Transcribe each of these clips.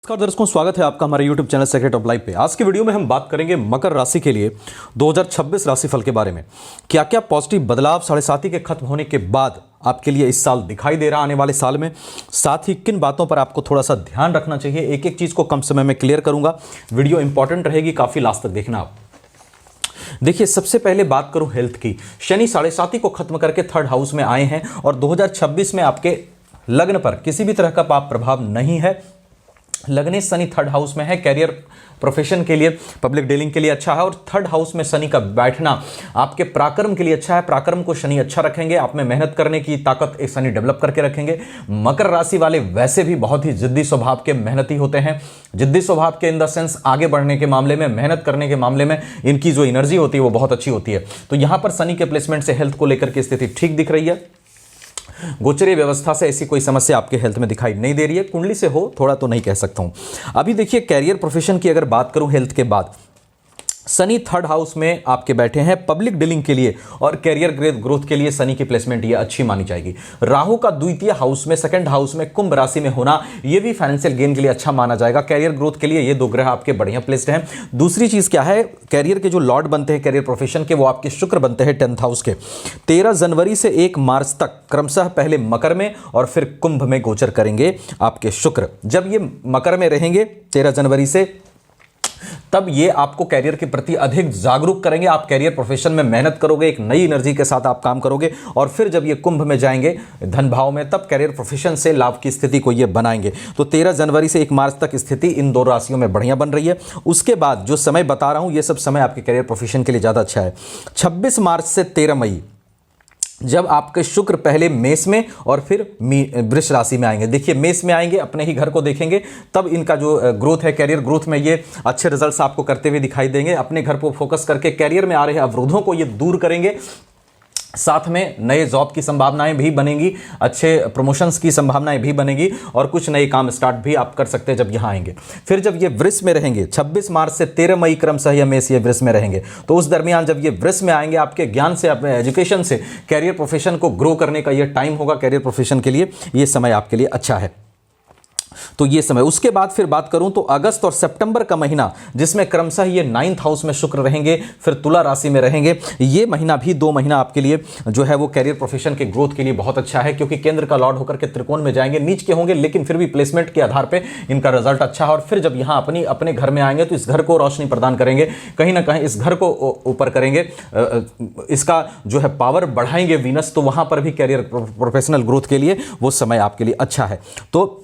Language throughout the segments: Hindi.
नमस्कार दर्शकों, स्वागत है आपका हमारे YouTube channel secret of life पे। आज की वीडियो में हम बात करेंगे मकर राशि के लिए 2026 राशिफल के बारे में। क्या क्या पॉजिटिव बदलाव साढ़े साथी के खत्म होने के बाद आपके लिए इस साल दिखाई दे रहा आने वाले साल में, साथ ही किन बातों पर आपको थोड़ा सा ध्यान रखना चाहिए। एक एक चीज़ को कम समय में क्लियर करूंगा। वीडियो इंपॉर्टेंट रहेगी, काफ़ी लास्ट तक देखना आप। देखिए, सबसे पहले बात करूं हेल्थ की। शनि साढ़े साथी को खत्म करके थर्ड हाउस में आए हैं और 2026 में आपके लग्न पर किसी भी तरह का पाप प्रभाव नहीं है। लग्ने शनि थर्ड हाउस में है। कैरियर प्रोफेशन के लिए, पब्लिक डीलिंग के लिए अच्छा है और थर्ड हाउस में शनि का बैठना आपके पराक्रम के लिए अच्छा है। पराक्रम को शनि अच्छा रखेंगे, आप में मेहनत करने की ताकत एक शनि डेवलप करके रखेंगे। मकर राशि वाले वैसे भी बहुत ही जिद्दी स्वभाव के मेहनती होते हैं। जिद्दी स्वभाव के इन द सेंस आगे बढ़ने के मामले में, मेहनत करने के मामले में इनकी जो एनर्जी होती है वो बहुत अच्छी होती है। तो यहां पर शनि के प्लेसमेंट से हेल्थ को लेकर की स्थिति ठीक दिख रही है। गोचरीय व्यवस्था से ऐसी कोई समस्या आपके हेल्थ में दिखाई नहीं दे रही है। कुंडली से हो थोड़ा तो नहीं कह सकता हूं। अभी देखिए, कैरियर प्रोफेशन की अगर बात करूं हेल्थ के बाद, शनि थर्ड हाउस में आपके बैठे हैं पब्लिक डीलिंग के लिए और कैरियर ग्रोथ के लिए शनि की प्लेसमेंट ये अच्छी मानी जाएगी। राहु का द्वितीय हाउस में, सेकंड हाउस में कुंभ राशि में होना ये भी फाइनेंशियल गेन के लिए अच्छा माना जाएगा। कैरियर ग्रोथ के लिए ये दो ग्रह आपके बढ़िया प्लेस्ड हैं। दूसरी चीज क्या है, कैरियर के जो लॉर्ड बनते हैं कैरियर प्रोफेशन के, वो आपके शुक्र बनते हैं 10th हाउस के। 13 जनवरी से 1 मार्च तक क्रमशः पहले मकर में और फिर कुंभ में गोचर करेंगे आपके शुक्र। जब ये मकर में रहेंगे 13 जनवरी से, तब ये आपको कैरियर के प्रति अधिक जागरूक करेंगे। आप कैरियर प्रोफेशन में मेहनत करोगे, एक नई एनर्जी के साथ आप काम करोगे और फिर जब ये कुंभ में जाएंगे धन भाव में, तब कैरियर प्रोफेशन से लाभ की स्थिति को ये बनाएंगे। तो 13 जनवरी से 1 मार्च तक स्थिति इन दो राशियों में बढ़िया बन रही है। उसके बाद जो समय बता रहा हूं, ये सब समय आपके कैरियर प्रोफेशन के लिए ज़्यादा अच्छा है। 26 मार्च से 13 मई जब आपके शुक्र पहले मेष में और फिर वृष राशि में आएंगे। देखिए, मेष में आएंगे, अपने ही घर को देखेंगे, तब इनका जो ग्रोथ है, कैरियर ग्रोथ में ये अच्छे रिजल्ट्स आपको करते हुए दिखाई देंगे। अपने घर को फोकस करके कैरियर में आ रहे अवरोधों को ये दूर करेंगे। साथ में नए जॉब की संभावनाएं भी बनेंगी, अच्छे प्रमोशंस की संभावनाएं भी बनेगी और कुछ नए काम स्टार्ट भी आप कर सकते हैं जब यहां आएंगे। फिर जब ये वृष में रहेंगे 26 मार्च से 13 मई क्रमशः या मेष ये वृष में रहेंगे, तो उस दरमियान जब ये वृष में आएंगे, आपके ज्ञान से, अपने एजुकेशन से कैरियर प्रोफेशन को ग्रो करने का ये टाइम होगा। कैरियर प्रोफेशन के लिए ये समय आपके लिए अच्छा है। तो ये समय, उसके बाद फिर बात करूं तो अगस्त और सितंबर का महीना, जिसमें क्रमशः ये 9th हाउस में शुक्र रहेंगे, फिर तुला राशि में रहेंगे। ये महीना भी 2 महीना आपके लिए जो है वो कैरियर प्रोफेशन के ग्रोथ के लिए बहुत अच्छा है, क्योंकि केंद्र का लॉर्ड होकर के त्रिकोण में जाएंगे। नीच के होंगे लेकिन फिर भी प्लेसमेंट के आधार पर इनका रिजल्ट अच्छा है। और फिर जब यहाँ अपने घर में आएंगे तो इस घर को रोशनी प्रदान करेंगे, कहीं ना कहीं इस घर को ऊपर करेंगे, इसका जो है पावर बढ़ाएंगे वीनस। तो वहां पर भी कैरियर प्रोफेशनल ग्रोथ के लिए वो समय आपके लिए अच्छा है। तो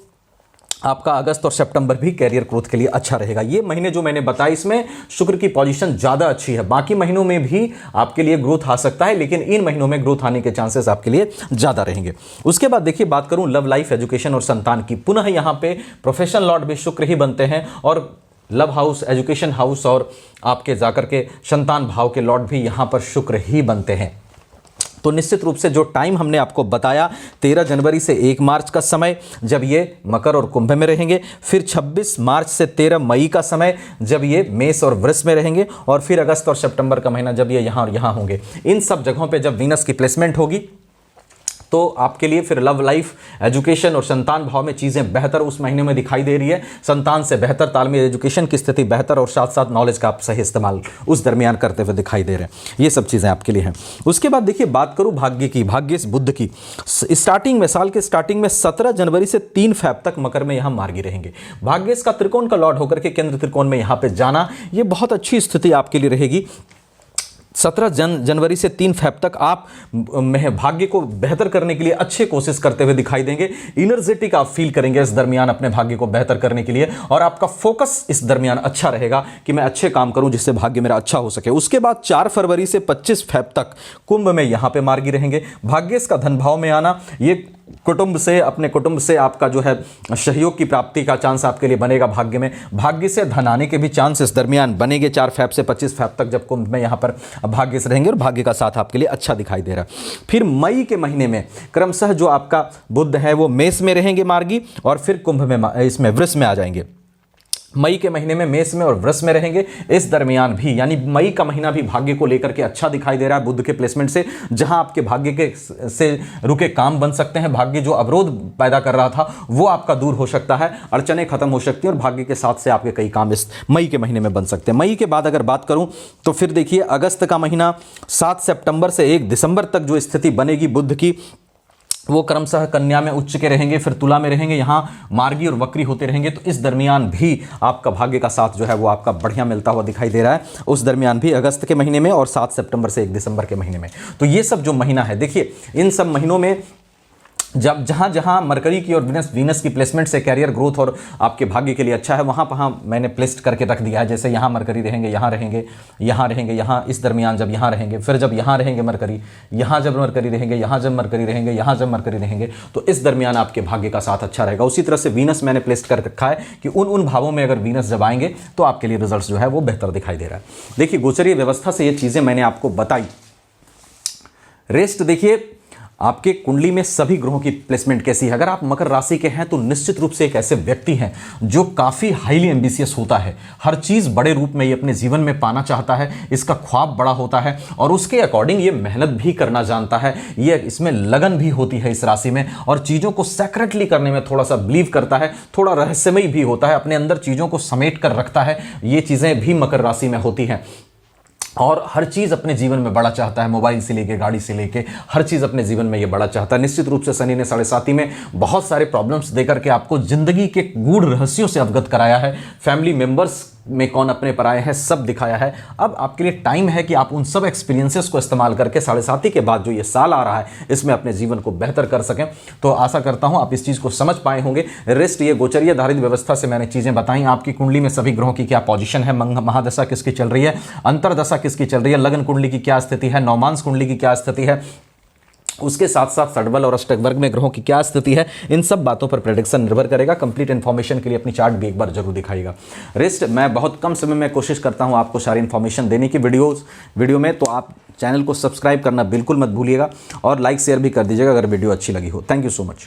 आपका अगस्त और सितंबर भी कैरियर ग्रोथ के लिए अच्छा रहेगा। ये महीने जो मैंने बताया, इसमें शुक्र की पोजीशन ज़्यादा अच्छी है। बाकी महीनों में भी आपके लिए ग्रोथ आ सकता है, लेकिन इन महीनों में ग्रोथ आने के चांसेस आपके लिए ज़्यादा रहेंगे। उसके बाद देखिए, बात करूं लव लाइफ, एजुकेशन और संतान की। पुनः यहाँ पे प्रोफेशन लॉर्ड भी शुक्र ही बनते हैं और लव हाउस, एजुकेशन हाउस और आपके जाकर के संतान भाव के लॉर्ड भी यहाँ पर शुक्र ही बनते हैं। तो निश्चित रूप से जो टाइम हमने आपको बताया, 13 जनवरी से 1 मार्च का समय जब ये मकर और कुंभ में रहेंगे, फिर 26 मार्च से 13 मई का समय जब ये मेष और वृष में रहेंगे, और फिर अगस्त और सितंबर का महीना जब ये यहाँ और यहाँ होंगे। इन सब जगहों पे जब वीनस की प्लेसमेंट होगी तो आपके लिए फिर लव लाइफ, एजुकेशन और संतान भाव में चीज़ें बेहतर उस महीने में दिखाई दे रही है। संतान से बेहतर तालमेल, एजुकेशन की स्थिति बेहतर और साथ साथ नॉलेज का आप सही इस्तेमाल उस दरमियान करते हुए दिखाई दे रहे हैं। ये सब चीज़ें आपके लिए हैं। उसके बाद देखिए, बात करूँ भाग्य की, भाग्य बुध की। स्टार्टिंग में, साल के स्टार्टिंग में 17 जनवरी से 3 फेब तक मकर में यहाँ मार्गी रहेंगे। भाग्य का त्रिकोण का लॉर्ड होकर के केंद्र त्रिकोण में यहाँ पे जाना, ये बहुत अच्छी स्थिति आपके लिए रहेगी। 17 जनवरी से 3 फेब तक आप भाग्य को बेहतर करने के लिए अच्छे कोशिश करते हुए दिखाई देंगे। इनर्जेटिक आप फील करेंगे इस दरमियान अपने भाग्य को बेहतर करने के लिए, और आपका फोकस इस दरमियान अच्छा रहेगा कि मैं अच्छे काम करूं जिससे भाग्य मेरा अच्छा हो सके। उसके बाद 4 फरवरी से 25 फेब तक कुंभ में यहां पे मार्गी रहेंगे। भाग्य का धन भाव में आना, ये कुटुंब से, अपने कुटुंब से आपका जो है सहयोग की प्राप्ति का चांस आपके लिए बनेगा। भाग्य में, भाग्य से धन आने के भी चांस इस दरमियान बनेंगे 4 फेब से 25 फेब तक, जब कुंभ में यहाँ पर भाग्य से रहेंगे और भाग्य का साथ आपके लिए अच्छा दिखाई दे रहा है। फिर मई के महीने में क्रमशः जो आपका बुध है वो मेष में रहेंगे मार्गी, और फिर कुंभ में, इसमें वृष में आ जाएंगे। मई के महीने में मेष में और वृष में रहेंगे। इस दरमियान भी यानी मई का महीना भी भाग्य को लेकर के अच्छा दिखाई दे रहा है बुध के प्लेसमेंट से, जहां आपके भाग्य के से रुके काम बन सकते हैं। भाग्य जो अवरोध पैदा कर रहा था वो आपका दूर हो सकता है, अड़चने खत्म हो सकती है और भाग्य के साथ से आपके कई काम इस मई के महीने में बन सकते हैं। मई के बाद अगर बात करूं तो फिर देखिए अगस्त का महीना 7 सितंबर से 1 दिसंबर तक जो स्थिति बनेगी बुध की, वो क्रमशः कन्या में उच्च के रहेंगे, फिर तुला में रहेंगे, यहाँ मार्गी और वक्री होते रहेंगे। तो इस दरमियान भी आपका भाग्य का साथ जो है वो आपका बढ़िया मिलता हुआ दिखाई दे रहा है उस दरमियान भी, अगस्त के महीने में और 7 सितंबर से 1 दिसंबर के महीने में। तो ये सब जो महीना है, देखिए इन सब महीनों में जब जहां जहां मरकरी की और वीनस की प्लेसमेंट से कैरियर ग्रोथ और आपके भाग्य के लिए अच्छा है, वहां वहां मैंने प्लेस्ड करके रख दिया है। जैसे यहाँ मरकरी रहेंगे, यहाँ रहेंगे, यहाँ रहेंगे, यहाँ इस दरमियान जब यहाँ रहेंगे, फिर जब यहाँ रहेंगे मरकरी, यहाँ जब मरकरी रहेंगे, यहाँ जब मरकरी रहेंगे, यहाँ जब मरकरी रहेंगे, तो इस दरमियान आपके भाग्य का साथ अच्छा रहेगा। उसी तरह से वीनस मैंने प्लेस्ड कर रखा है कि उन भावों में अगर वीनस जब आएंगे तो आपके लिए रिजल्ट जो है वो बेहतर दिखाई दे रहा है। देखिए गोचरीय व्यवस्था से ये चीज़ें मैंने आपको बताई। रेस्ट देखिए आपके कुंडली में सभी ग्रहों की प्लेसमेंट कैसी है। अगर आप मकर राशि के हैं तो निश्चित रूप से एक ऐसे व्यक्ति हैं जो काफ़ी हाईली एम्बिशियस होता है, हर चीज़ बड़े रूप में ये अपने जीवन में पाना चाहता है, इसका ख्वाब बड़ा होता है और उसके अकॉर्डिंग ये मेहनत भी करना जानता है, ये इसमें लगन भी होती है इस राशि में, और चीज़ों को सेक्रेटली करने में थोड़ा सा बिलीव करता है, थोड़ा रहस्यमयी भी होता है, अपने अंदर चीज़ों को समेट कर रखता है। ये चीज़ें भी मकर राशि में होती हैं और हर चीज़ अपने जीवन में बड़ा चाहता है, मोबाइल से लेके गाड़ी से लेके हर चीज़ अपने जीवन में ये बड़ा चाहता है। निश्चित रूप से शनि ने 7.5 में बहुत सारे प्रॉब्लम्स देकर के आपको जिंदगी के गूढ़ रहस्यों से अवगत कराया है, फैमिली मेंबर्स में कौन अपने पराये हैं सब दिखाया है। अब आपके लिए टाइम है कि आप उन सब एक्सपीरियंसेस को इस्तेमाल करके 7.5 के बाद जो ये साल आ रहा है इसमें अपने जीवन को बेहतर कर सकें। तो आशा करता हूं आप इस चीज़ को समझ पाए होंगे। रेस्ट ये गोचरीय धारित व्यवस्था से मैंने चीज़ें बताई। आपकी कुंडली में सभी ग्रहों की क्या पोजीशन है, महादशा किसकी चल रही है, अंतरदशा किसकी चल रही है, लग्न कुंडली की क्या स्थिति है, नौमांस कुंडली की क्या स्थिति है, उसके साथ साथ षडबल और अष्टक वर्ग में ग्रहों की क्या स्थिति है, इन सब बातों पर प्रेडिक्शन निर्भर करेगा। कंप्लीट इन्फॉर्मेशन के लिए अपनी चार्ट भी एक बार जरूर दिखाइएगा। रेस्ट मैं बहुत कम समय में कोशिश करता हूं आपको सारी इन्फॉर्मेशन देने की वीडियो में, तो आप चैनल को सब्सक्राइब करना बिल्कुल मत भूलिएगा और लाइक शेयर भी कर दीजिएगा अगर वीडियो अच्छी लगी हो। Thank you so much.